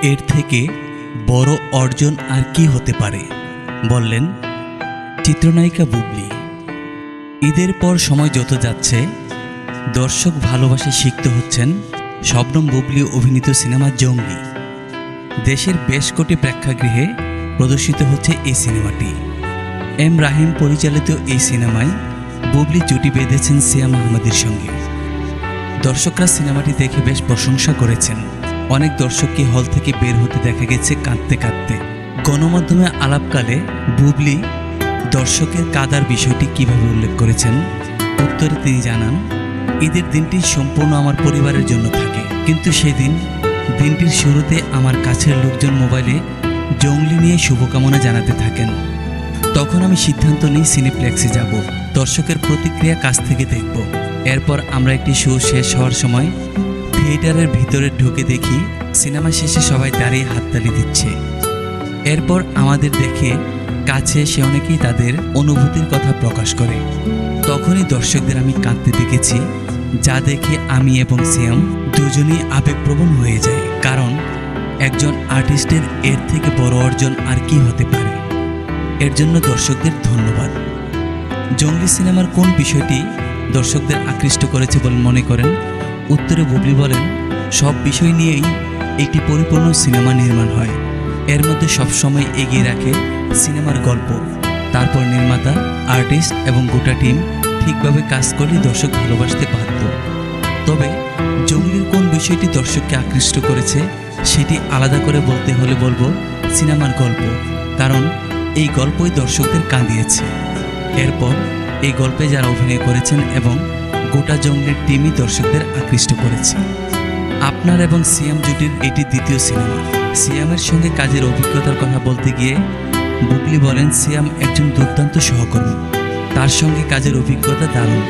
এর থেকে বড় অর্জন আর কি হতে পারে, বললেন চিত্রনায়িকা বুবলি। ঈদের পর সময় যত যাচ্ছে দর্শক ভালোবাসে সিক্ত হচ্ছেন শবনম বুবলি অভিনীত সিনেমা জঙ্গলি। দেশের বেশ কটি প্রেক্ষাগৃহে প্রদর্শিত হচ্ছে এই সিনেমাটি। এম রাহিম পরিচালিত এই সিনেমায় বুবলি জুটি বেঁধেছেন সিয়াম আহমেদের সঙ্গে। দর্শকরা সিনেমাটি দেখে বেশ প্রশংসা করেছেন। অনেক দর্শককে হল থেকে বের হতে দেখা গেছে কাঁদতে কাঁদতে। গণমাধ্যমে আলাপকালে বুবলি দর্শকের কাদার বিষয়টি কিভাবে উল্লেখ করেছেন, উত্তরে তিনি জানান, ঈদের দিনটি সম্পূর্ণ আমার পরিবারের জন্য থাকে, কিন্তু সেদিন দিনটির শুরুতে আমার কাছের লোকজন মোবাইলে জঙ্গলি নিয়ে শুভকামনা জানাতে থাকেন। তখন আমি সিদ্ধান্ত নিই সিনেপ্লেক্সে যাব, দর্শকের প্রতিক্রিয়া কাছ থেকে দেখব। এরপর আমরা একটি শো শেষ হওয়ার সময় থিয়েটারের ভিতরে ঢুকে দেখি সিনেমা শেষে সবাই দাঁড়িয়ে হাততালি দিচ্ছে। এরপর আমাদের দেখে কাছে এসে অনেকেই তাদের অনুভূতির কথা প্রকাশ করে। তখনই দর্শকদের আমি কাঁদতে দেখেছি, যা দেখে আমি এবং সিয়াম দুজনেই আবেগপ্রবণ হয়ে যায়। কারণ একজন আর্টিস্টের এর থেকে বড় অর্জন আর কি হতে পারে। এর জন্য দর্শকদের ধন্যবাদ। জঙ্গলি সিনেমার কোন বিষয়টি দর্শকদের আকৃষ্ট করেছে বলে মনে করেন? উত্তরে বুবলি বলেন, সব বিষয় নিয়েই একটি পরিপূর্ণ সিনেমা নির্মাণ হয়। এর মধ্যে সবসময় এগিয়ে রাখে সিনেমার গল্প, তারপর নির্মাতা, আর্টিস্ট এবং গোটা টিম ঠিকভাবে কাজ করলে দর্শক ভালোবাসতে বাধ্য। তবে জঙ্গলির কোন বিষয়টি দর্শককে আকৃষ্ট করেছে সেটি আলাদা করে বলতে হলে বলবো সিনেমার গল্প, কারণ এই গল্পই দর্শকদের কাঁদিয়েছে। এরপর এই গল্পে যারা অভিনয় করেছেন এবং গোটা জঙ্গলির টিমই দর্শকদের আকৃষ্ট করেছে। আপনার এবং সিয়াম জুটির এটি দ্বিতীয় সিনেমা। সিয়ামের সঙ্গে কাজের অভিজ্ঞতার কথা বলতে গিয়ে বুবলি বলেন, সিয়াম একজন দুর্দান্ত সহকর্মী, তার সঙ্গে কাজের অভিজ্ঞতা দারুণ।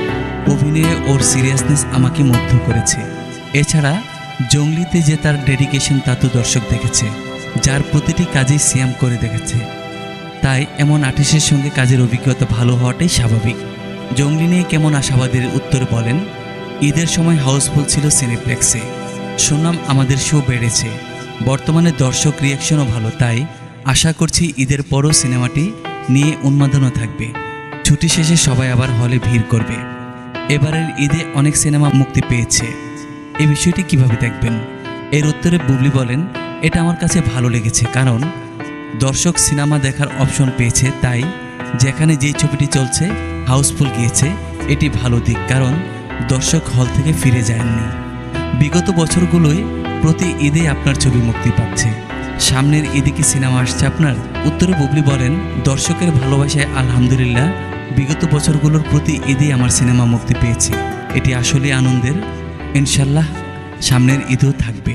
অভিনয়ে ওর সিরিয়াসনেস আমাকে মুগ্ধ করেছে। এছাড়া জঙ্গলিতে যে তার ডেডিকেশন তা তো দর্শক দেখেছে, যার প্রতিটি কাজেই সিয়াম করে দেখেছে। তাই এমন আর্টিস্টের সঙ্গে কাজের অভিজ্ঞতা ভালো হওয়াটাই স্বাভাবিক। জঙ্গলি নিয়ে কেমন আশাবাদের উত্তরে বলেন, ঈদের সময় হাউসফুল ছিল সিনেপ্লেক্সে, সুনাম আমাদের শো বেড়েছে, বর্তমানে দর্শক রিয়াকশনও ভালো, তাই আশা করছি ঈদের পরও সিনেমাটি নিয়ে উন্মাদনা থাকবে। ছুটি শেষে সবাই আবার হলে ভিড় করবে। এবারের ঈদে অনেক সিনেমা মুক্তি পেয়েছে, এই বিষয়টি কিভাবে দেখবেন? এর উত্তরে বুবলি বলেন, এটা আমার কাছে ভালো লেগেছে, কারণ দর্শক সিনেমা দেখার অপশন পেয়েছে। তাই যেখানে যেই ছবিটি চলছে হাউসফুল গিয়েছে, এটি ভালো দিক, কারণ দর্শক হল থেকে ফিরে যায়নি। বিগত বছরগুলোয় প্রতি ঈদে আপনার ছবি মুক্তি পাচ্ছে, সামনের ঈদে কি সিনেমা আসছে আপনার? উত্তরে বুবলি বলেন, দর্শকের ভালোবাসায় আলহামদুলিল্লাহ বিগত বছরগুলোর প্রতি ঈদে আমার সিনেমা মুক্তি পেয়েছে, এটি আসলে আনন্দের। ইনশাল্লাহ সামনের ঈদও থাকবে।